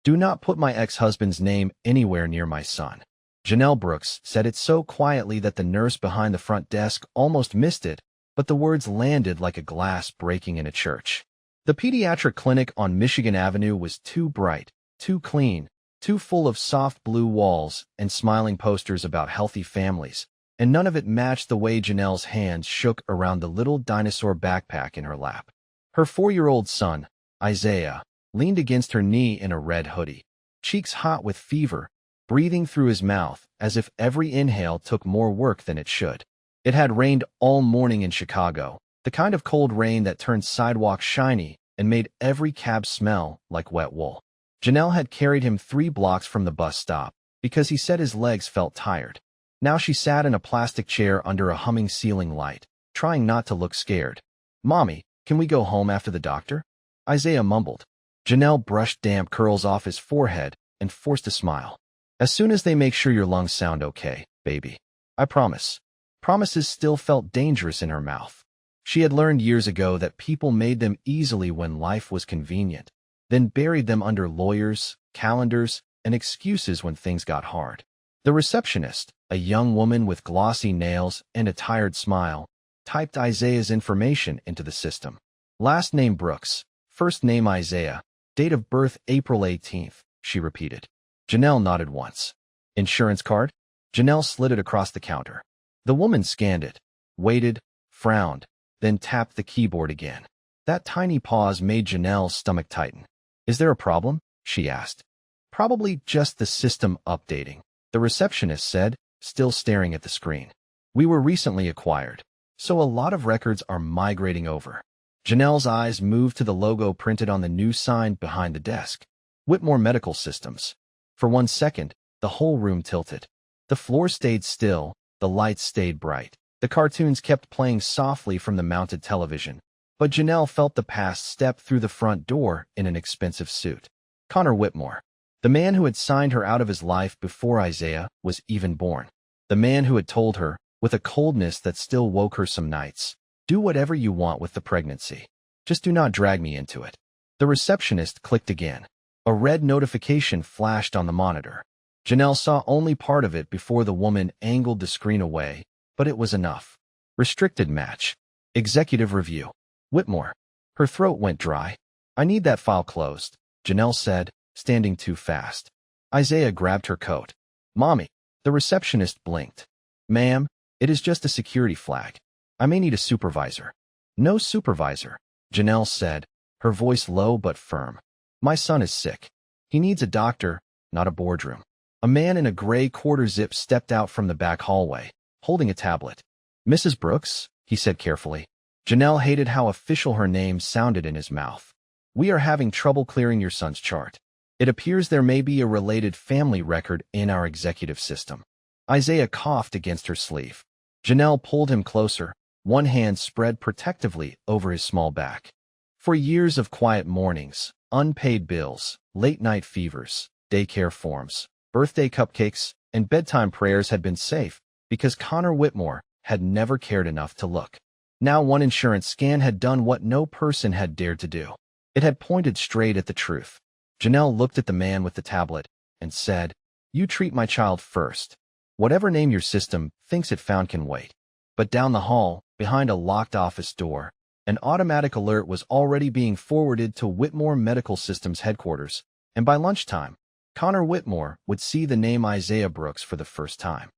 Do not put my ex-husband's name anywhere near my son. Janelle Brooks said it so quietly that the nurse behind the front desk almost missed it, but the words landed like a glass breaking in a church. The pediatric clinic on Michigan Avenue was too bright, too clean, too full of soft blue walls and smiling posters about healthy families, and none of it matched the way Janelle's hands shook around the little dinosaur backpack in her lap. Her 4-year-old son, Isaiah, leaned against her knee in a red hoodie, cheeks hot with fever, breathing through his mouth as if every inhale took more work than it should. It had rained all morning in Chicago, the kind of cold rain that turned sidewalks shiny and made every cab smell like wet wool. Janelle had carried him 3 blocks from the bus stop because he said his legs felt tired. Now she sat in a plastic chair under a humming ceiling light, trying not to look scared. "Mommy, can we go home after the doctor?" Isaiah mumbled. Janelle brushed damp curls off his forehead and forced a smile. "As soon as they make sure your lungs sound okay, baby. I promise." Promises still felt dangerous in her mouth. She had learned years ago that people made them easily when life was convenient, then buried them under lawyers, calendars, and excuses when things got hard. The receptionist, a young woman with glossy nails and a tired smile, typed Isaiah's information into the system. Last name Brooks, first name Isaiah, date of birth April 18th, she repeated. Janelle nodded once. "Insurance card?" Janelle slid it across the counter. The woman scanned it, waited, frowned, then tapped the keyboard again. That tiny pause made Janelle's stomach tighten. "Is there a problem?" she asked. "Probably just the system updating," the receptionist said, still staring at the screen. "We were recently acquired, so a lot of records are migrating over." Janelle's eyes moved to the logo printed on the new sign behind the desk. Whitmore Medical Systems. For 1 second, the whole room tilted. The floor stayed still, the lights stayed bright. The cartoons kept playing softly from the mounted television, but Janelle felt the past step through the front door in an expensive suit. Connor Whitmore. The man who had signed her out of his life before Isaiah was even born. The man who had told her, with a coldness that still woke her some nights, "Do whatever you want with the pregnancy. Just do not drag me into it." The receptionist clicked again. A red notification flashed on the monitor. Janelle saw only part of it before the woman angled the screen away, but it was enough. Restricted match. Executive review. Whitmore. Her throat went dry. "I need that file closed," Janelle said, standing too fast. Isaiah grabbed her coat. "Mommy." The receptionist blinked. "Ma'am, it is just a security flag. I may need a supervisor." "No supervisor," Janelle said, her voice low but firm. "My son is sick. He needs a doctor, not a boardroom." A man in a gray quarter-zip stepped out from the back hallway, holding a tablet. "Mrs. Brooks," he said carefully. Janelle hated how official her name sounded in his mouth. "We are having trouble clearing your son's chart. It appears there may be a related family record in our executive system." Isaiah coughed against her sleeve. Janelle pulled him closer, one hand spread protectively over his small back. For years of quiet mornings, unpaid bills, late-night fevers, daycare forms, birthday cupcakes, and bedtime prayers had been safe because Connor Whitmore had never cared enough to look. Now one insurance scan had done what no person had dared to do. It had pointed straight at the truth. Janelle looked at the man with the tablet and said, "You treat my child first. Whatever name your system thinks it found can wait." But down the hall, behind a locked office door, an automatic alert was already being forwarded to Whitmore Medical Systems headquarters, and by lunchtime, Connor Whitmore would see the name Isaiah Brooks for the first time.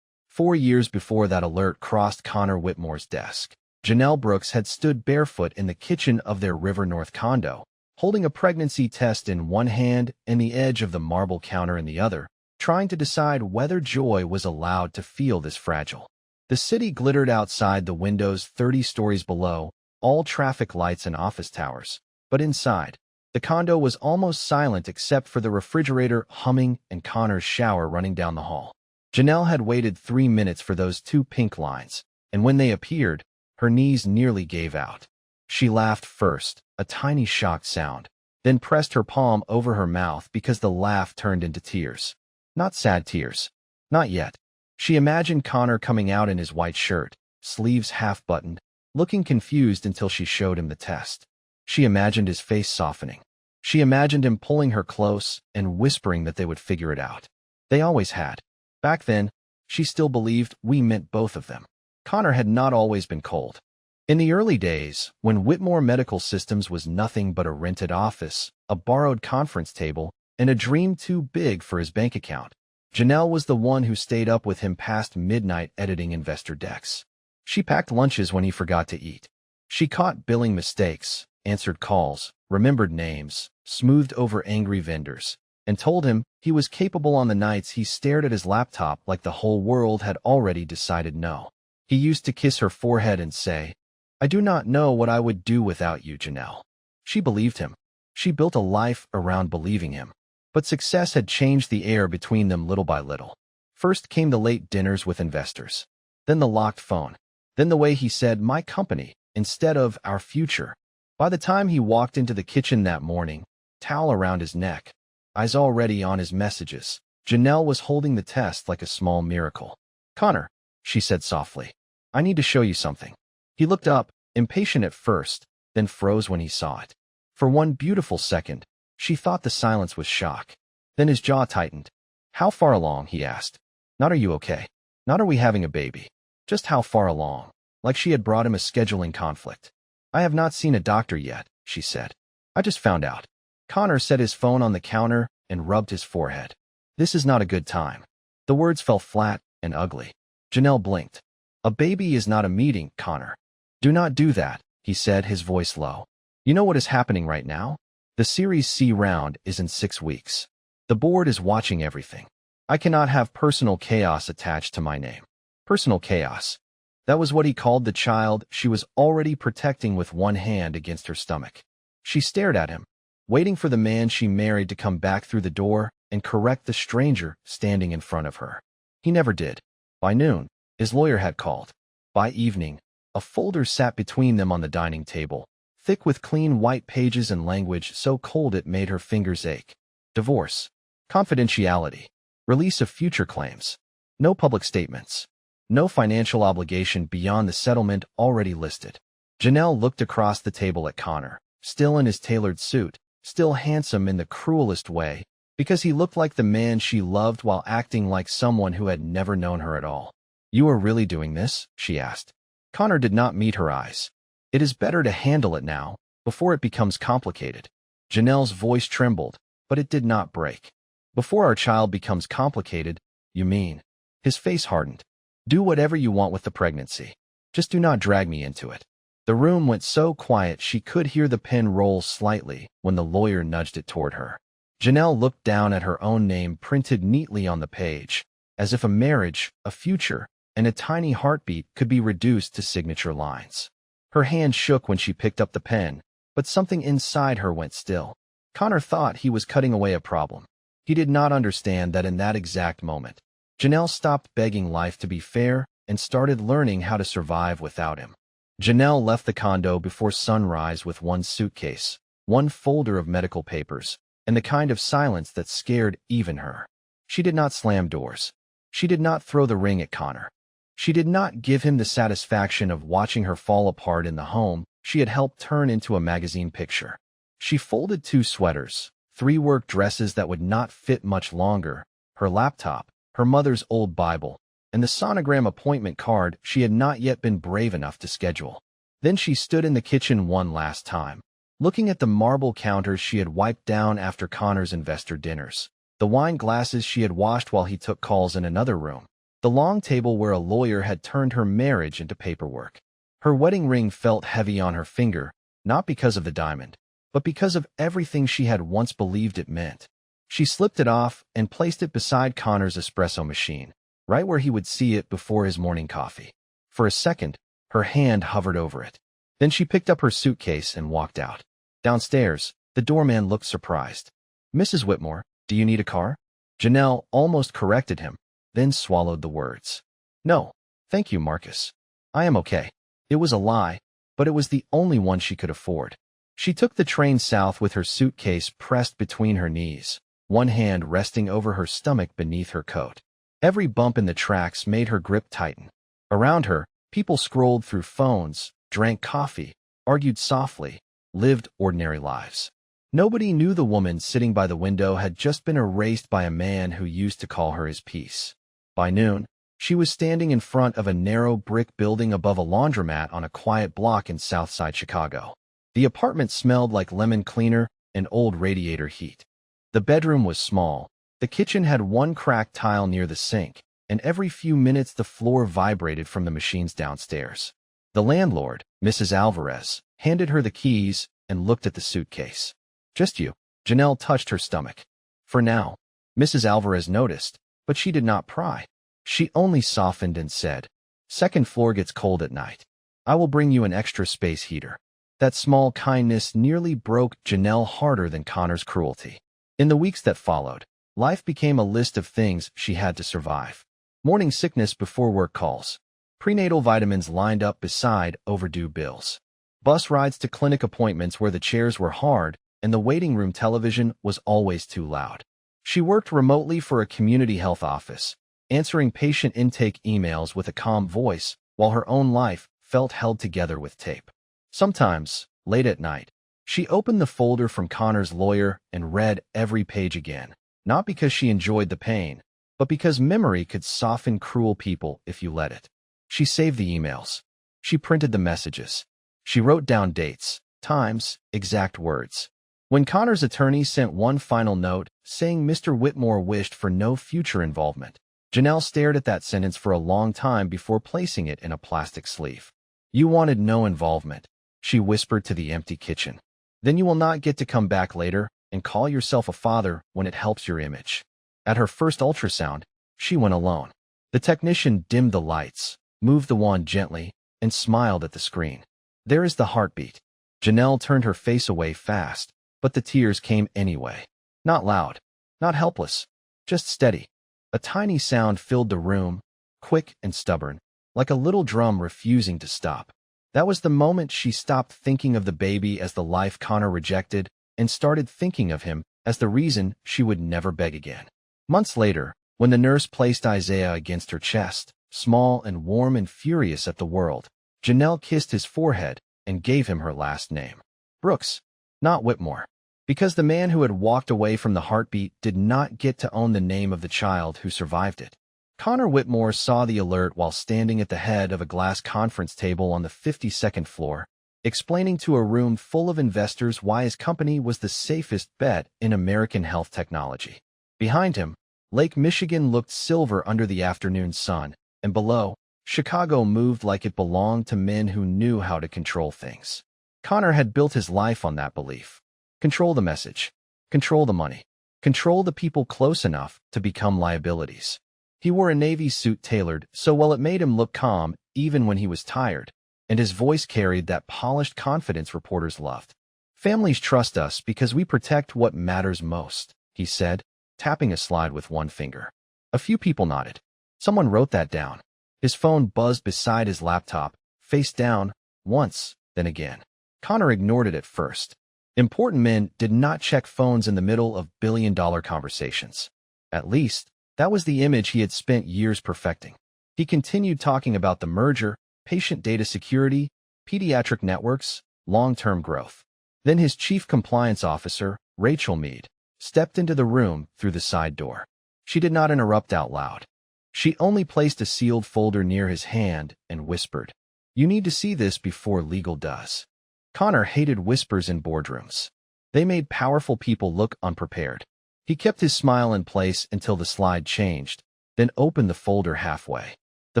4 years before that alert crossed Connor Whitmore's desk, Janelle Brooks had stood barefoot in the kitchen of their River North condo, holding a pregnancy test in one hand and the edge of the marble counter in the other, trying to decide whether joy was allowed to feel this fragile. The city glittered outside the windows 30 stories below, all traffic lights and office towers. But inside, the condo was almost silent except for the refrigerator humming and Connor's shower running down the hall. Janelle had waited 3 minutes for those 2 pink lines, and when they appeared, her knees nearly gave out. She laughed first, a tiny shocked sound, then pressed her palm over her mouth because the laugh turned into tears. Not sad tears. Not yet. She imagined Connor coming out in his white shirt, sleeves half-buttoned, looking confused until she showed him the test. She imagined his face softening. She imagined him pulling her close and whispering that they would figure it out. They always had. Back then, she still believed we meant both of them. Connor had not always been cold. In the early days, when Whitmore Medical Systems was nothing but a rented office, a borrowed conference table, and a dream too big for his bank account, Janelle was the one who stayed up with him past midnight editing investor decks. She packed lunches when he forgot to eat. She caught billing mistakes, answered calls, remembered names, smoothed over angry vendors, and told him he was capable on the nights he stared at his laptop like the whole world had already decided no. He used to kiss her forehead and say, "I do not know what I would do without you, Janelle." She believed him. She built a life around believing him. But success had changed the air between them little by little. First came the late dinners with investors. Then the locked phone. Then the way he said, "my company," instead of "our future." By the time he walked into the kitchen that morning, towel around his neck, eyes already on his messages, Janelle was holding the test like a small miracle. "Connor," she said softly, "I need to show you something." He looked up, impatient at first, then froze when he saw it. For one beautiful second, she thought the silence was shock. Then his jaw tightened. "How far along?" he asked. Not "are you okay?" Not "are we having a baby?" Just "how far along?" Like she had brought him a scheduling conflict. "I have not seen a doctor yet," she said. "I just found out." Connor set his phone on the counter and rubbed his forehead. "This is not a good time." The words fell flat and ugly. Janelle blinked. "A baby is not a meeting, Connor." "Do not do that," he said, his voice low. "You know what is happening right now? The Series C round is in 6 weeks. The board is watching everything. I cannot have personal chaos attached to my name." Personal chaos. That was what he called the child she was already protecting with one hand against her stomach. She stared at him, waiting for the man she married to come back through the door and correct the stranger standing in front of her. He never did. By noon, his lawyer had called. By evening, a folder sat between them on the dining table, thick with clean white pages and language so cold it made her fingers ache. Divorce. Confidentiality. Release of future claims. No public statements. No financial obligation beyond the settlement already listed. Janelle looked across the table at Connor, still in his tailored suit, still handsome in the cruelest way, because he looked like the man she loved while acting like someone who had never known her at all. "You are really doing this?" she asked. Connor did not meet her eyes. "It is better to handle it now, before it becomes complicated." Janelle's voice trembled, but it did not break. "Before our child becomes complicated, you mean?" His face hardened. "Do whatever you want with the pregnancy. Just do not drag me into it." The room went so quiet she could hear the pen roll slightly when the lawyer nudged it toward her. Janelle looked down at her own name printed neatly on the page, as if a marriage, a future, and a tiny heartbeat could be reduced to signature lines. Her hand shook when she picked up the pen, but something inside her went still. Connor thought he was cutting away a problem. He did not understand that in that exact moment, Janelle stopped begging life to be fair and started learning how to survive without him. Janelle left the condo before sunrise with one suitcase, one folder of medical papers, and the kind of silence that scared even her. She did not slam doors. She did not throw the ring at Connor. She did not give him the satisfaction of watching her fall apart in the home she had helped turn into a magazine picture. She folded 2 sweaters, 3 work dresses that would not fit much longer, her laptop, her mother's old Bible, and the sonogram appointment card she had not yet been brave enough to schedule. Then she stood in the kitchen one last time, looking at the marble counters she had wiped down after Connor's investor dinners, the wine glasses she had washed while he took calls in another room, the long table where a lawyer had turned her marriage into paperwork. Her wedding ring felt heavy on her finger, not because of the diamond, but because of everything she had once believed it meant. She slipped it off and placed it beside Connor's espresso machine, right where he would see it before his morning coffee. For a second, her hand hovered over it. Then she picked up her suitcase and walked out. Downstairs, the doorman looked surprised. "Mrs. Whitmore, do you need a car?" Janelle almost corrected him, then swallowed the words. "No, thank you, Marcus. I am okay." It was a lie, but it was the only one she could afford. She took the train south with her suitcase pressed between her knees, one hand resting over her stomach beneath her coat. Every bump in the tracks made her grip tighten. Around her, people scrolled through phones, drank coffee, argued softly, lived ordinary lives. Nobody knew the woman sitting by the window had just been erased by a man who used to call her his piece. By noon, she was standing in front of a narrow brick building above a laundromat on a quiet block in Southside Chicago. The apartment smelled like lemon cleaner and old radiator heat. The bedroom was small. The kitchen had one cracked tile near the sink, and every few minutes the floor vibrated from the machines downstairs. The landlord, Mrs. Alvarez, handed her the keys and looked at the suitcase. "Just you." Janelle touched her stomach. "For now," Mrs. Alvarez noticed, but she did not pry. She only softened and said, "Second floor gets cold at night. I will bring you an extra space heater." That small kindness nearly broke Janelle harder than Connor's cruelty. In the weeks that followed, life became a list of things she had to survive. Morning sickness before work calls. Prenatal vitamins lined up beside overdue bills. Bus rides to clinic appointments where the chairs were hard and the waiting room television was always too loud. She worked remotely for a community health office, answering patient intake emails with a calm voice while her own life felt held together with tape. Sometimes, late at night, she opened the folder from Connor's lawyer and read every page again, not because she enjoyed the pain, but because memory could soften cruel people if you let it. She saved the emails. She printed the messages. She wrote down dates, times, exact words. When Connor's attorney sent one final note saying Mr. Whitmore wished for no future involvement, Janelle stared at that sentence for a long time before placing it in a plastic sleeve. "You wanted no involvement," she whispered to the empty kitchen. "Then you will not get to come back later and call yourself a father when it helps your image." At her first ultrasound, she went alone. The technician dimmed the lights, moved the wand gently, and smiled at the screen. "There is the heartbeat." Janelle turned her face away fast, but the tears came anyway. Not loud, not helpless, just steady. A tiny sound filled the room, quick and stubborn, like a little drum refusing to stop. That was the moment she stopped thinking of the baby as the life Connor rejected and started thinking of him as the reason she would never beg again. Months later, when the nurse placed Isaiah against her chest, small and warm and furious at the world, Janelle kissed his forehead and gave him her last name. Brooks, not Whitmore. Because the man who had walked away from the heartbeat did not get to own the name of the child who survived it. Connor Whitmore saw the alert while standing at the head of a glass conference table on the 52nd floor, explaining to a room full of investors why his company was the safest bet in American health technology. Behind him, Lake Michigan looked silver under the afternoon sun, and below, Chicago moved like it belonged to men who knew how to control things. Connor had built his life on that belief. Control the message. Control the money. Control the people close enough to become liabilities. He wore a Navy suit tailored so well it made him look calm even when he was tired, and his voice carried that polished confidence reporters loved. "Families trust us because we protect what matters most," he said, tapping a slide with one finger. A few people nodded. Someone wrote that down. His phone buzzed beside his laptop, face down, once, then again. Connor ignored it at first. Important men did not check phones in the middle of billion-dollar conversations. At least, that was the image he had spent years perfecting. He continued talking about the merger, patient data security, pediatric networks, long-term growth. Then his chief compliance officer, Rachel Mead, stepped into the room through the side door. She did not interrupt out loud. She only placed a sealed folder near his hand and whispered, "You need to see this before legal does." Connor hated whispers in boardrooms. They made powerful people look unprepared. He kept his smile in place until the slide changed, then opened the folder halfway. The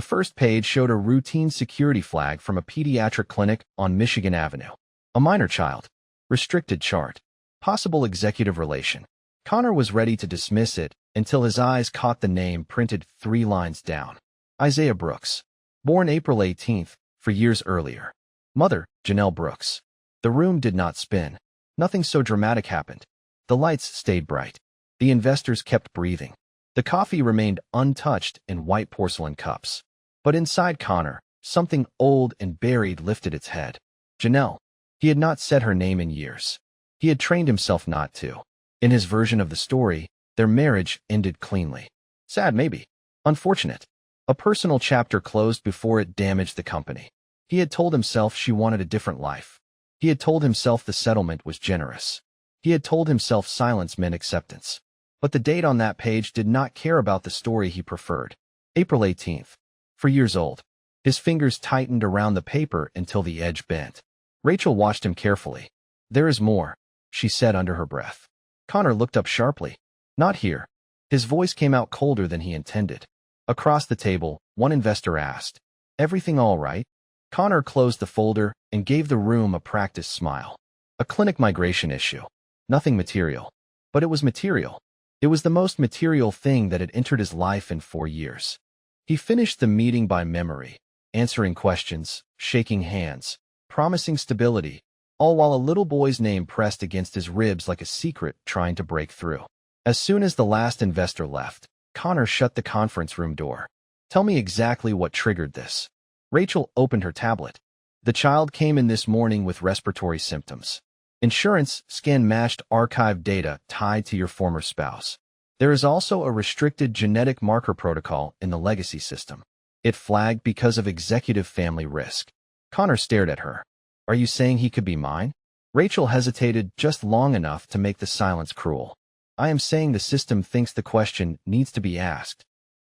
first page showed a routine security flag from a pediatric clinic on Michigan Avenue. A minor child. Restricted chart. Possible executive relation. Connor was ready to dismiss it until his eyes caught the name printed 3 lines down. Isaiah Brooks. Born April 18th, 4 years earlier. Mother, Janelle Brooks. The room did not spin. Nothing so dramatic happened. The lights stayed bright. The investors kept breathing. The coffee remained untouched in white porcelain cups. But inside Connor, something old and buried lifted its head. Janelle. He had not said her name in years. He had trained himself not to. In his version of the story, their marriage ended cleanly. Sad, maybe. Unfortunate. A personal chapter closed before it damaged the company. He had told himself she wanted a different life. He had told himself the settlement was generous. He had told himself silence meant acceptance. But the date on that page did not care about the story he preferred. April 18th. 4 years old. His fingers tightened around the paper until the edge bent. Rachel watched him carefully. "There is more," she said under her breath. Connor looked up sharply. "Not here." His voice came out colder than he intended. Across the table, one investor asked, "Everything all right?" Connor closed the folder and gave the room a practiced smile. "A clinic migration issue. Nothing material." But it was material. It was the most material thing that had entered his life in 4 years. He finished the meeting by memory, answering questions, shaking hands, promising stability, all while a little boy's name pressed against his ribs like a secret trying to break through. As soon as the last investor left, Connor shut the conference room door. "Tell me exactly what triggered this." Rachel opened her tablet. "The child came in this morning with respiratory symptoms. Insurance scan matched archived data tied to your former spouse. There is also a restricted genetic marker protocol in the legacy system. It flagged because of executive family risk." Connor stared at her. "Are you saying he could be mine?" Rachel hesitated just long enough to make the silence cruel. "I am saying the system thinks the question needs to be asked."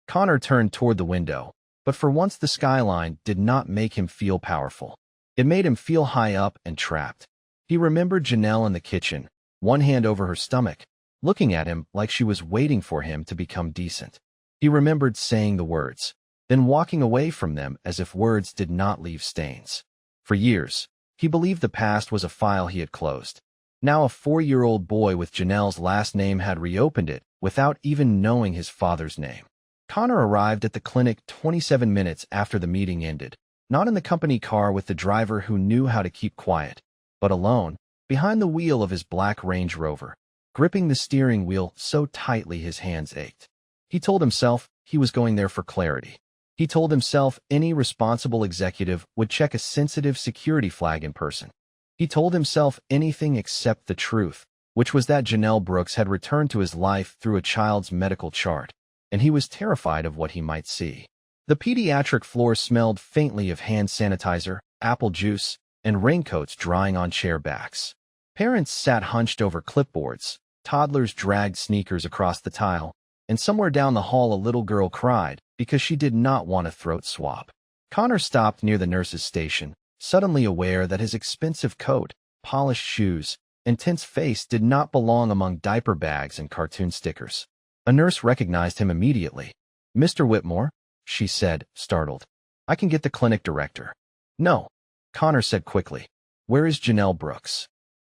Connor turned toward the window, but for once the skyline did not make him feel powerful. It made him feel high up and trapped. He remembered Janelle in the kitchen, one hand over her stomach, looking at him like she was waiting for him to become decent. He remembered saying the words, then walking away from them as if words did not leave stains. For years, he believed the past was a file he had closed. Now a 4-year-old boy with Janelle's last name had reopened it without even knowing his father's name. Connor arrived at the clinic 27 minutes after the meeting ended, not in the company car with the driver who knew how to keep quiet, but alone, behind the wheel of his black Range Rover, gripping the steering wheel so tightly his hands ached. He told himself he was going there for clarity. He told himself any responsible executive would check a sensitive security flag in person. He told himself anything except the truth, which was that Janelle Brooks had returned to his life through a child's medical chart, and he was terrified of what he might see. The pediatric floor smelled faintly of hand sanitizer, apple juice, and raincoats drying on chair backs. Parents sat hunched over clipboards, toddlers dragged sneakers across the tile, and somewhere down the hall a little girl cried because she did not want a throat swab. Connor stopped near the nurse's station, suddenly aware that his expensive coat, polished shoes, and tense face did not belong among diaper bags and cartoon stickers. A nurse recognized him immediately. "Mr. Whitmore," she said, startled. "I can get the clinic director." "No," Connor said quickly. "Where is Janelle Brooks?"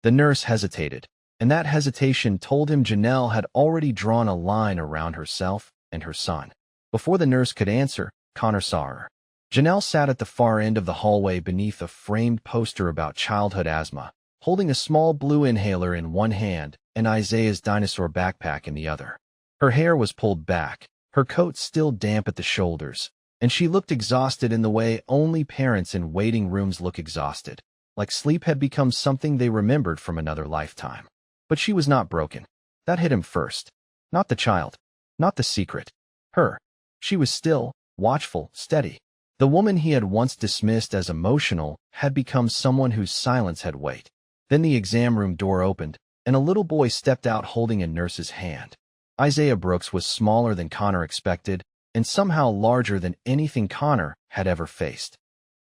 The nurse hesitated, and that hesitation told him Janelle had already drawn a line around herself and her son. Before the nurse could answer, Connor saw her. Janelle sat at the far end of the hallway beneath a framed poster about childhood asthma, holding a small blue inhaler in one hand and Isaiah's dinosaur backpack in the other. Her hair was pulled back, her coat still damp at the shoulders, and she looked exhausted in the way only parents in waiting rooms look exhausted, like sleep had become something they remembered from another lifetime. But she was not broken. That hit him first. Not the child. Not the secret. Her. She was still, watchful, steady. The woman he had once dismissed as emotional had become someone whose silence had weight. Then the exam room door opened, and a little boy stepped out holding a nurse's hand. Isaiah Brooks was smaller than Connor expected, and somehow larger than anything Connor had ever faced.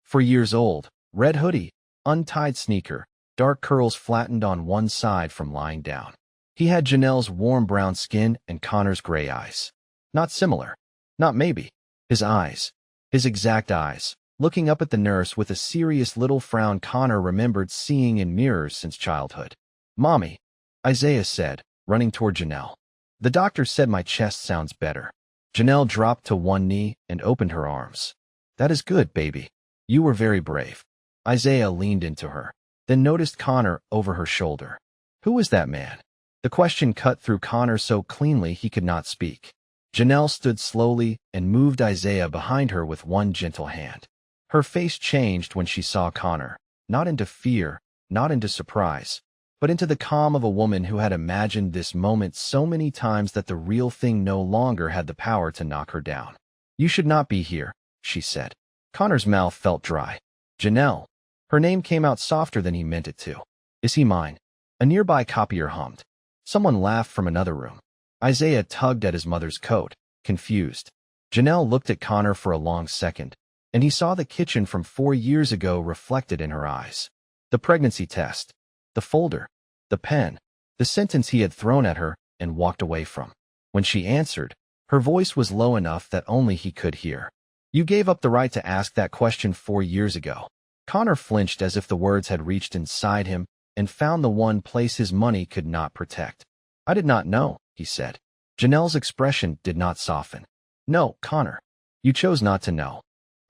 4 years old, red hoodie, untied sneaker, dark curls flattened on one side from lying down. He had Janelle's warm brown skin and Connor's gray eyes. Not similar. Not maybe. His eyes. His exact eyes, looking up at the nurse with a serious little frown Connor remembered seeing in mirrors since childhood. "Mommy," Isaiah said, running toward Janelle. "The doctor said my chest sounds better." Janelle dropped to one knee and opened her arms. "That is good, baby. You were very brave." Isaiah leaned into her, then noticed Connor over her shoulder. Who was that man? The question cut through Connor so cleanly he could not speak. Janelle stood slowly and moved Isaiah behind her with one gentle hand. Her face changed when she saw Connor, not into fear, not into surprise, but into the calm of a woman who had imagined this moment so many times that the real thing no longer had the power to knock her down. "You should not be here," she said. Connor's mouth felt dry. "Janelle." Her name came out softer than he meant it to. "Is he mine?" A nearby copier hummed. Someone laughed from another room. Isaiah tugged at his mother's coat, confused. Janelle looked at Connor for a long second, and he saw the kitchen from 4 years ago reflected in her eyes. The pregnancy test, the folder, the pen, the sentence he had thrown at her and walked away from. When she answered, her voice was low enough that only he could hear. You gave up the right to ask that question 4 years ago. Connor flinched as if the words had reached inside him and found the one place his money could not protect. I did not know, he said. Janelle's expression did not soften. No, Connor. You chose not to know.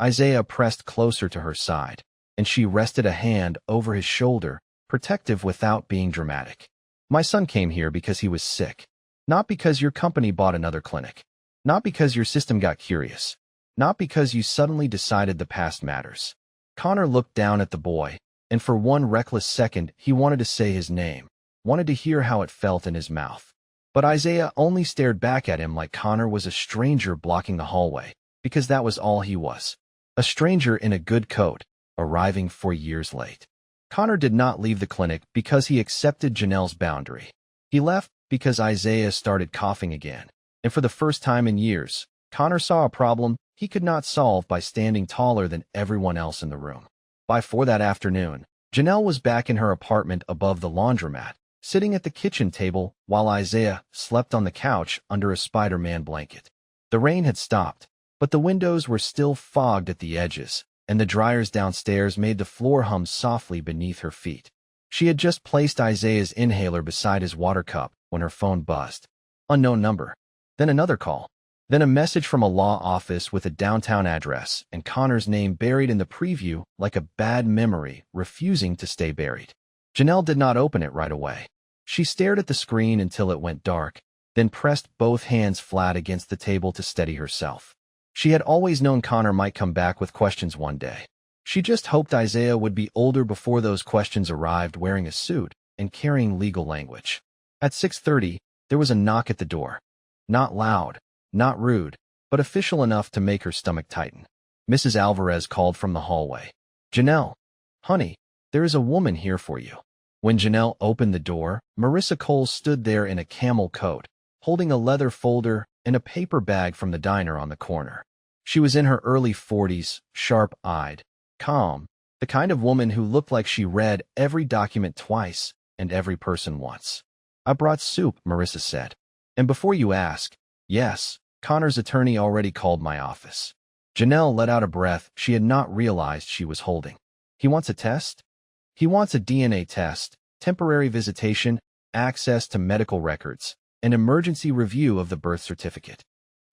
Isaiah pressed closer to her side, and she rested a hand over his shoulder, protective without being dramatic. My son came here because he was sick. Not because your company bought another clinic. Not because your system got curious. Not because you suddenly decided the past matters. Connor looked down at the boy, and for one reckless second he wanted to say his name, wanted to hear how it felt in his mouth. But Isaiah only stared back at him like Connor was a stranger blocking the hallway, because that was all he was. A stranger in a good coat, arriving 4 years late. Connor did not leave the clinic because he accepted Janelle's boundary. He left because Isaiah started coughing again, and for the first time in years, Connor saw a problem he could not solve by standing taller than everyone else in the room. By 4 that afternoon, Janelle was back in her apartment above the laundromat, sitting at the kitchen table while Isaiah slept on the couch under a Spider-Man blanket. The rain had stopped, but the windows were still fogged at the edges, and the dryers downstairs made the floor hum softly beneath her feet. She had just placed Isaiah's inhaler beside his water cup when her phone buzzed. Unknown number. Then another call. Then a message from a law office with a downtown address and Connor's name buried in the preview like a bad memory refusing to stay buried. Janelle did not open it right away. She stared at the screen until it went dark, then pressed both hands flat against the table to steady herself. She had always known Connor might come back with questions one day. She just hoped Isaiah would be older before those questions arrived, wearing a suit and carrying legal language. At 6:30, there was a knock at the door. Not loud, not rude, but official enough to make her stomach tighten. Mrs. Alvarez called from the hallway. Janelle, honey, there is a woman here for you. When Janelle opened the door, Marissa Cole stood there in a camel coat, holding a leather folder and a paper bag from the diner on the corner. She was in her early 40s, sharp-eyed, calm, the kind of woman who looked like she read every document twice and every person once. I brought soup, Marissa said. And before you ask, yes, Connor's attorney already called my office. Janelle let out a breath she had not realized she was holding. He wants a test? He wants a DNA test, temporary visitation, access to medical records, an emergency review of the birth certificate.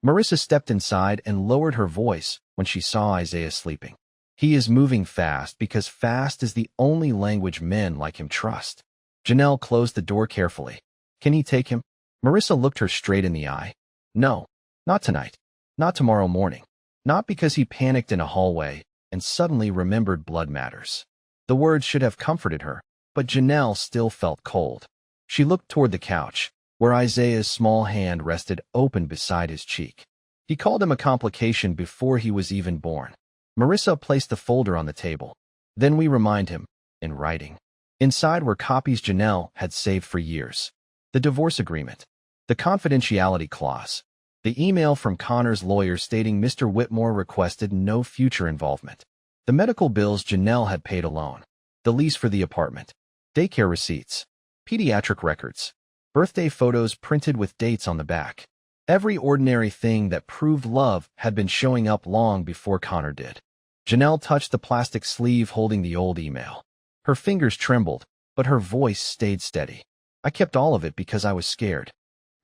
Marissa stepped inside and lowered her voice when she saw Isaiah sleeping. He is moving fast because fast is the only language men like him trust. Janelle closed the door carefully. Can he take him? Marissa looked her straight in the eye. No, not tonight. Not tomorrow morning. Not because he panicked in a hallway and suddenly remembered blood matters. The words should have comforted her, but Janelle still felt cold. She looked toward the couch, where Isaiah's small hand rested open beside his cheek. He called him a complication before he was even born. Marissa placed the folder on the table. Then we remind him, in writing. Inside were copies Janelle had saved for years. The divorce agreement. The confidentiality clause. The email from Connor's lawyer stating Mr. Whitmore requested no future involvement. The medical bills Janelle had paid alone. The lease for the apartment. Daycare receipts. Pediatric records. Birthday photos printed with dates on the back. Every ordinary thing that proved love had been showing up long before Connor did. Janelle touched the plastic sleeve holding the old email. Her fingers trembled, but her voice stayed steady. I kept all of it because I was scared.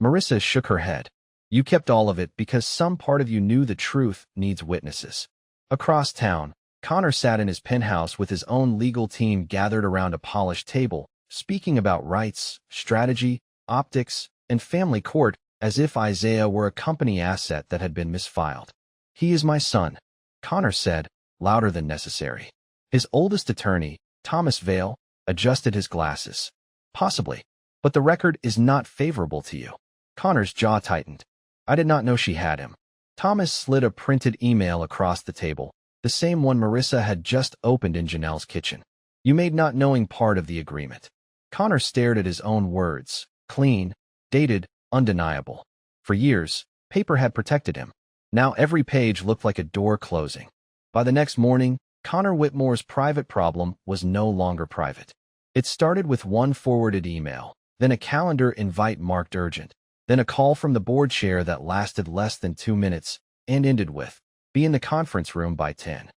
Marissa shook her head. You kept all of it because some part of you knew the truth needs witnesses. Across town, Connor sat in his penthouse with his own legal team gathered around a polished table, speaking about rights, strategy, optics, and family court as if Isaiah were a company asset that had been misfiled. He is my son, Connor said, louder than necessary. His oldest attorney, Thomas Vale, adjusted his glasses. Possibly, but the record is not favorable to you. Connor's jaw tightened. I did not know she had him. Thomas slid a printed email across the table, the same one Marissa had just opened in Janelle's kitchen. You made not knowing part of the agreement. Connor stared at his own words. Clean, dated, undeniable. For years, paper had protected him. Now every page looked like a door closing. By the next morning, Connor Whitmore's private problem was no longer private. It started with one forwarded email, then a calendar invite marked urgent, then a call from the board chair that lasted less than 2 minutes and ended with, "Be in the conference room by 10."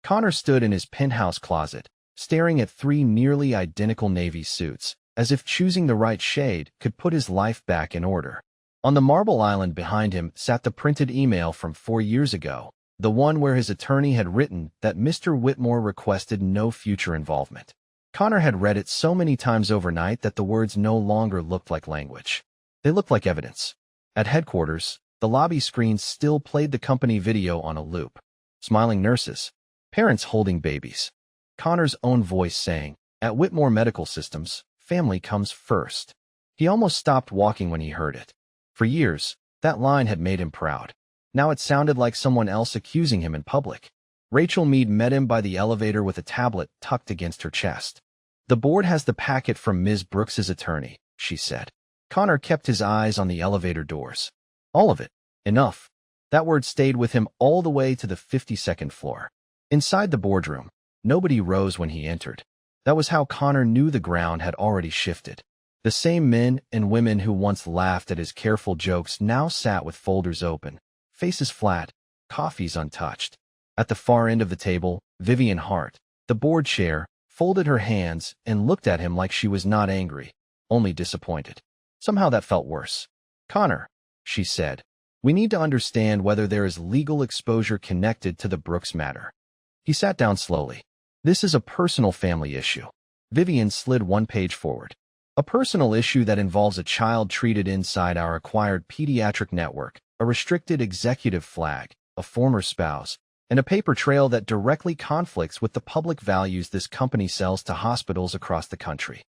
Connor stood in his penthouse closet, staring at 3 nearly identical navy suits, as if choosing the right shade could put his life back in order. On the marble island behind him sat the printed email from 4 years ago, the one where his attorney had written that Mr. Whitmore requested no future involvement. Connor had read it so many times overnight that the words no longer looked like language. They looked like evidence. At headquarters, the lobby screens still played the company video on a loop. Smiling nurses, parents holding babies. Connor's own voice saying, "At Whitmore Medical Systems, family comes first." He almost stopped walking when he heard it. For years, that line had made him proud. Now it sounded like someone else accusing him in public. Rachel Mead met him by the elevator with a tablet tucked against her chest. "The board has the packet from Ms. Brooks's attorney," she said. Connor kept his eyes on the elevator doors. All of it. Enough. That word stayed with him all the way to the 52nd floor. Inside the boardroom, nobody rose when he entered. That was how Connor knew the ground had already shifted. The same men and women who once laughed at his careful jokes now sat with folders open, faces flat, coffees untouched. At the far end of the table, Vivian Hart, the board chair, folded her hands and looked at him like she was not angry, only disappointed. Somehow that felt worse. "Connor," she said, "we need to understand whether there is legal exposure connected to the Brooks matter." He sat down slowly. "This is a personal family issue." Vivian slid one page forward. "A personal issue that involves a child treated inside our acquired pediatric network, a restricted executive flag, a former spouse, and a paper trail that directly conflicts with the public values this company sells to hospitals across the country."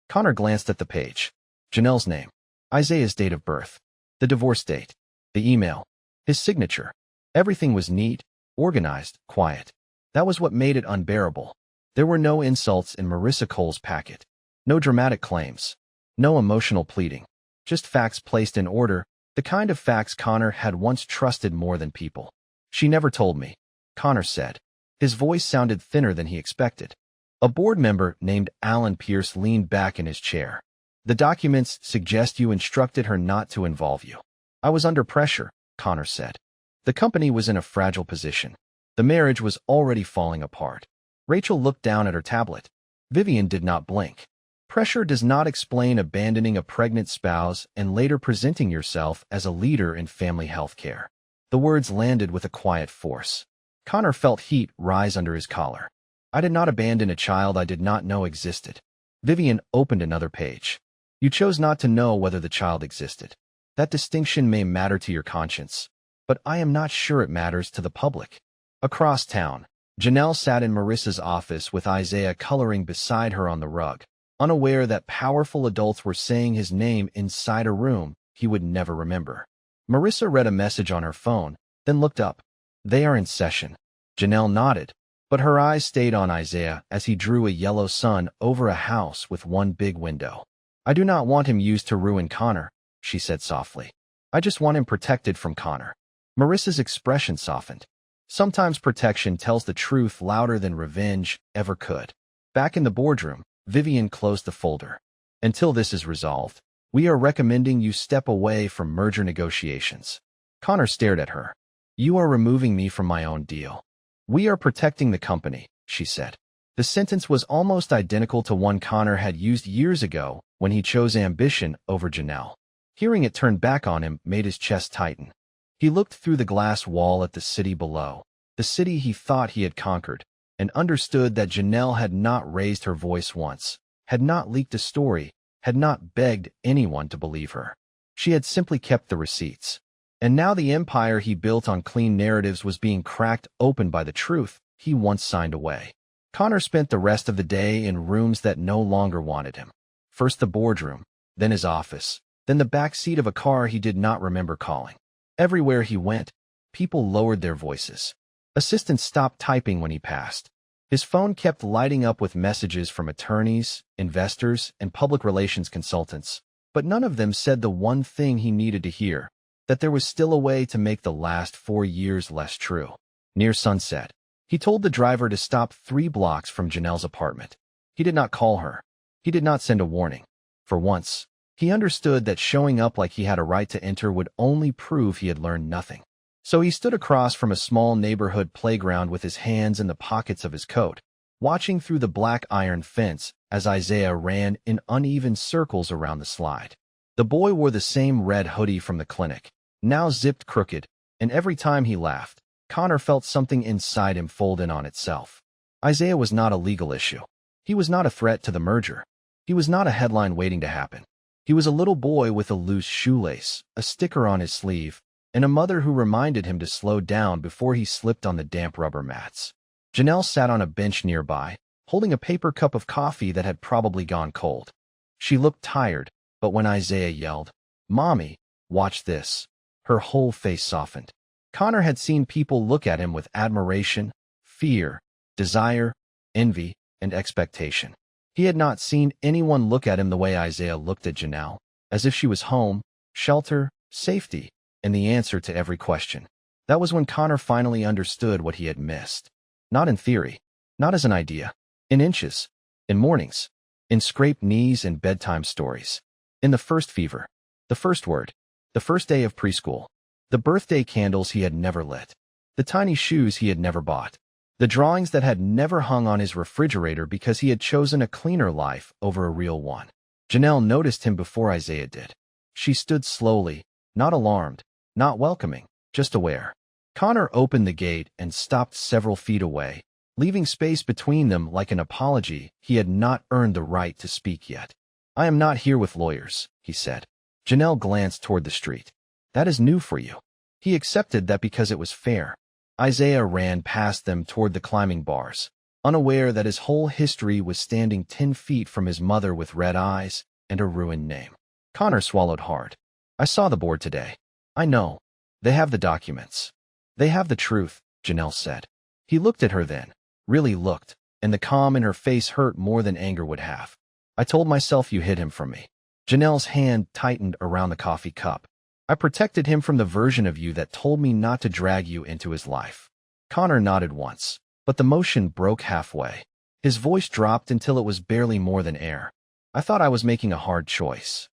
Connor glanced at the page. Janelle's name, Isaiah's date of birth, the divorce date, the email, his signature. Everything was neat, organized, quiet. That was what made it unbearable. There were no insults in Marissa Cole's packet, no dramatic claims, no emotional pleading, just facts placed in order, the kind of facts Connor had once trusted more than people. "She never told me," Connor said. His voice sounded thinner than he expected. A board member named Alan Pierce leaned back in his chair. "The documents suggest you instructed her not to involve you." "I was under pressure," Connor said. The company was in a fragile position. The marriage was already falling apart. Rachel looked down at her tablet. Vivian did not blink. "Pressure does not explain abandoning a pregnant spouse and later presenting yourself as a leader in family health care." The words landed with a quiet force. Connor felt heat rise under his collar. "I did not abandon a child I did not know existed." Vivian opened another page. "You chose not to know whether the child existed. That distinction may matter to your conscience, but I am not sure it matters to the public." Across town, Janelle sat in Marissa's office with Isaiah coloring beside her on the rug, unaware that powerful adults were saying his name inside a room he would never remember. Marissa read a message on her phone, then looked up. "They are in session." Janelle nodded, but her eyes stayed on Isaiah as he drew a yellow sun over a house with one big window. "I do not want him used to ruin Connor," she said softly. "I just want him protected from Connor." Marissa's expression softened. Sometimes protection tells the truth louder than revenge ever could. Back in the boardroom, Vivian closed the folder. "Until this is resolved, we are recommending you step away from merger negotiations." Connor stared at her. "You are removing me from my own deal." "We are protecting the company," she said. The sentence was almost identical to one Connor had used years ago when he chose ambition over Janelle. Hearing it turned back on him made his chest tighten. He looked through the glass wall at the city below, the city he thought he had conquered, and understood that Janelle had not raised her voice once, had not leaked a story, had not begged anyone to believe her. She had simply kept the receipts. And now the empire he built on clean narratives was being cracked open by the truth he once signed away. Connor spent the rest of the day in rooms that no longer wanted him. First the boardroom, then his office, then the back seat of a car he did not remember calling. Everywhere he went, people lowered their voices. Assistants stopped typing when he passed. His phone kept lighting up with messages from attorneys, investors, and public relations consultants, but none of them said the one thing he needed to hear, that there was still a way to make the last 4 years less true. Near sunset, he told the driver to stop 3 blocks from Janelle's apartment. He did not call her. He did not send a warning. For once, he understood that showing up like he had a right to enter would only prove he had learned nothing. So he stood across from a small neighborhood playground with his hands in the pockets of his coat, watching through the black iron fence as Isaiah ran in uneven circles around the slide. The boy wore the same red hoodie from the clinic, now zipped crooked, and every time he laughed, Connor felt something inside him fold in on itself. Isaiah was not a legal issue. He was not a threat to the merger. He was not a headline waiting to happen. He was a little boy with a loose shoelace, a sticker on his sleeve, and a mother who reminded him to slow down before he slipped on the damp rubber mats. Janelle sat on a bench nearby, holding a paper cup of coffee that had probably gone cold. She looked tired, but when Isaiah yelled, "Mommy, watch this," her whole face softened. Connor had seen people look at him with admiration, fear, desire, envy, and expectation. He had not seen anyone look at him the way Isaiah looked at Janelle, as if she was home, shelter, safety, and the answer to every question. That was when Connor finally understood what he had missed. Not in theory, not as an idea, in inches, in mornings, in scraped knees and bedtime stories, in the first fever, the first word, the first day of preschool, the birthday candles he had never lit, the tiny shoes he had never bought, the drawings that had never hung on his refrigerator because he had chosen a cleaner life over a real one. Janelle noticed him before Isaiah did. She stood slowly, not alarmed, not welcoming, just aware. Connor opened the gate and stopped several feet away, leaving space between them like an apology he had not earned the right to speak yet. "I am not here with lawyers," he said. Janelle glanced toward the street. "That is new for you." He accepted that because it was fair. Isaiah ran past them toward the climbing bars, unaware that his whole history was standing 10 feet from his mother with red eyes and a ruined name. Connor swallowed hard. "I saw the board today. I know. They have the documents. They have the truth," Janelle said. He looked at her then, really looked, and the calm in her face hurt more than anger would have. "I told myself you hid him from me." Janelle's hand tightened around the coffee cup. "I protected him from the version of you that told me not to drag you into his life." Connor nodded once, but the motion broke halfway. His voice dropped until it was barely more than air. "I thought I was making a hard choice."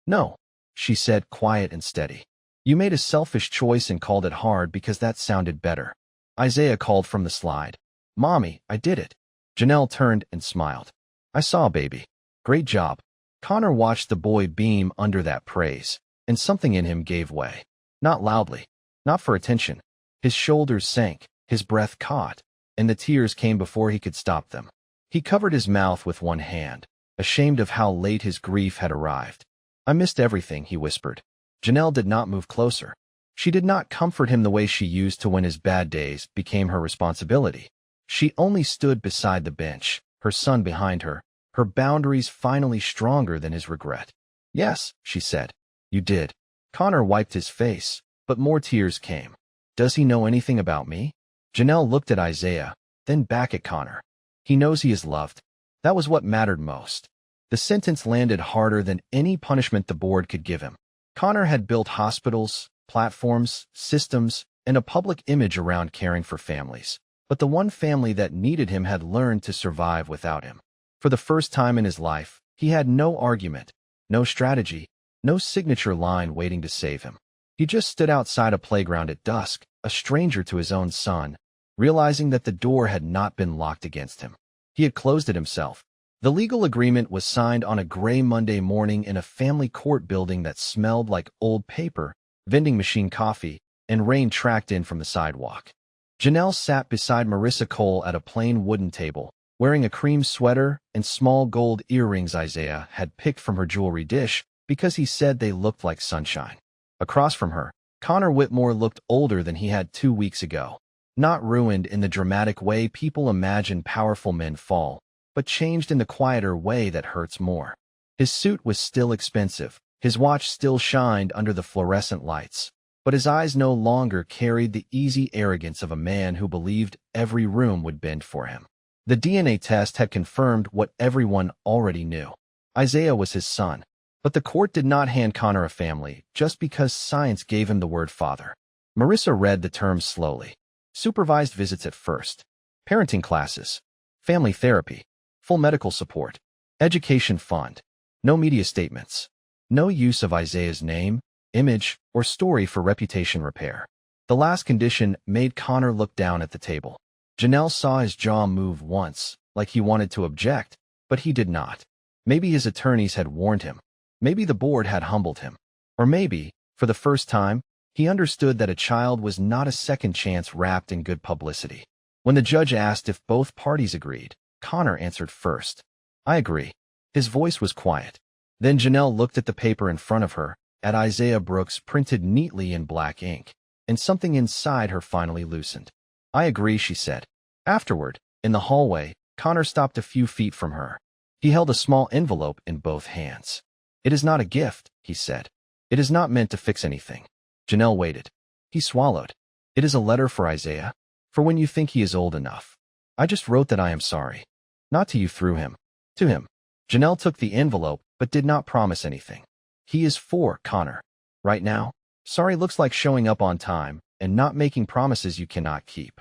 "No," she said, quiet and steady. "You made a selfish choice and called it hard because that sounded better." Isaiah called from the slide, "Mommy, I did it." Janelle turned and smiled. "I saw, baby. Great job." Connor watched the boy beam under that praise, and something in him gave way. Not loudly, not for attention. His shoulders sank, his breath caught, and the tears came before he could stop them. He covered his mouth with one hand, ashamed of how late his grief had arrived. "I missed everything," he whispered. Janelle did not move closer. She did not comfort him the way she used to when his bad days became her responsibility. She only stood beside the bench, her son behind her, her boundaries finally stronger than his regret. "Yes," she said. "You did." Connor wiped his face, but more tears came. "Does he know anything about me?" Janelle looked at Isaiah, then back at Connor. "He knows he is loved." That was what mattered most. The sentence landed harder than any punishment the board could give him. Connor had built hospitals, platforms, systems, and a public image around caring for families. But the one family that needed him had learned to survive without him. For the first time in his life, he had no argument, no strategy, no signature line waiting to save him. He just stood outside a playground at dusk, a stranger to his own son, realizing that the door had not been locked against him. He had closed it himself. The legal agreement was signed on a gray Monday morning in a family court building that smelled like old paper, vending machine coffee, and rain tracked in from the sidewalk. Janelle sat beside Marissa Cole at a plain wooden table, wearing a cream sweater and small gold earrings Isaiah had picked from her jewelry dish because he said they looked like sunshine. Across from her, Connor Whitmore looked older than he had 2 weeks ago. Not ruined in the dramatic way people imagine powerful men fall, but changed in the quieter way that hurts more. His suit was still expensive, his watch still shined under the fluorescent lights, but his eyes no longer carried the easy arrogance of a man who believed every room would bend for him. The DNA test had confirmed what everyone already knew. Isaiah was his son. But the court did not hand Connor a family just because science gave him the word father. Marissa read the terms slowly. Supervised visits at first. Parenting classes. Family therapy. Full medical support. Education fund. No media statements. No use of Isaiah's name, image, or story for reputation repair. The last condition made Connor look down at the table. Janelle saw his jaw move once, like he wanted to object, but he did not. Maybe his attorneys had warned him. Maybe the board had humbled him. Or maybe, for the first time, he understood that a child was not a second chance wrapped in good publicity. When the judge asked if both parties agreed, Connor answered first. I agree. His voice was quiet. Then Janelle looked at the paper in front of her, at Isaiah Brooks printed neatly in black ink, and something inside her finally loosened. I agree, she said. Afterward, in the hallway, Connor stopped a few feet from her. He held a small envelope in both hands. It is not a gift, he said. It is not meant to fix anything. Janelle waited. He swallowed. It is a letter for Isaiah, for when you think he is old enough. I just wrote that I am sorry. Not to you, through him. To him. Janelle took the envelope, but did not promise anything. He is for Connor. Right now, sorry looks like showing up on time and not making promises you cannot keep.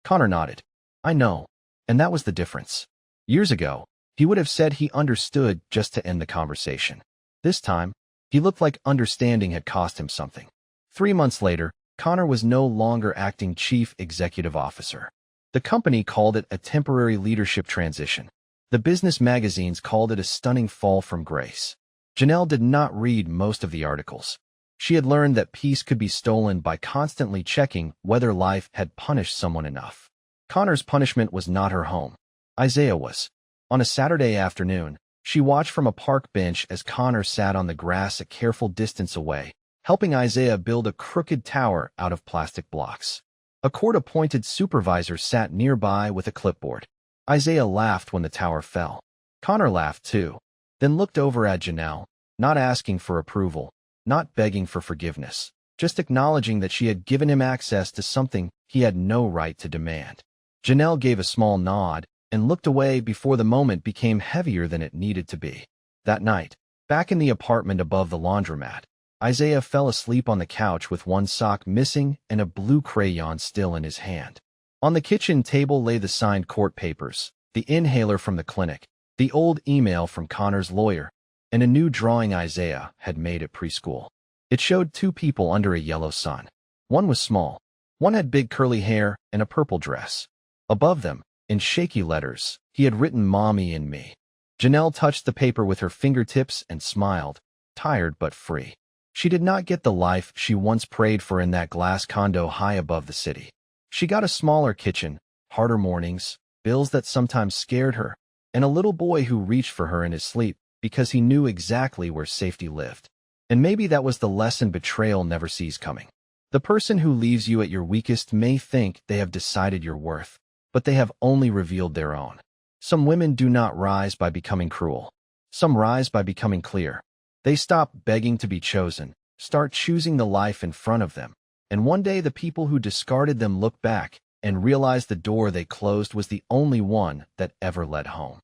Connor nodded. I know. And that was the difference. Years ago, he would have said he understood just to end the conversation. This time, he looked like understanding had cost him something. 3 months later, Connor was no longer acting chief executive officer. The company called it a temporary leadership transition. The business magazines called it a stunning fall from grace. Janelle did not read most of the articles. She had learned that peace could be stolen by constantly checking whether life had punished someone enough. Connor's punishment was not her home. Isaiah was. On a Saturday afternoon, she watched from a park bench as Connor sat on the grass a careful distance away, helping Isaiah build a crooked tower out of plastic blocks. A court-appointed supervisor sat nearby with a clipboard. Isaiah laughed when the tower fell. Connor laughed too, then looked over at Janelle, not asking for approval, not begging for forgiveness, just acknowledging that she had given him access to something he had no right to demand. Janelle gave a small nod and looked away before the moment became heavier than it needed to be. That night, back in the apartment above the laundromat, Isaiah fell asleep on the couch with one sock missing and a blue crayon still in his hand. On the kitchen table lay the signed court papers, the inhaler from the clinic, the old email from Connor's lawyer, and a new drawing Isaiah had made at preschool. It showed 2 people under a yellow sun. One was small. One had big curly hair and a purple dress. Above them, in shaky letters, he had written Mommy and Me. Janelle touched the paper with her fingertips and smiled, tired but free. She did not get the life she once prayed for in that glass condo high above the city. She got a smaller kitchen, harder mornings, bills that sometimes scared her, and a little boy who reached for her in his sleep because he knew exactly where safety lived. And maybe that was the lesson betrayal never sees coming. The person who leaves you at your weakest may think they have decided your worth, but they have only revealed their own. Some women do not rise by becoming cruel. Some rise by becoming clear. They stop begging to be chosen, start choosing the life in front of them, and one day the people who discarded them look back and realize the door they closed was the only one that ever led home.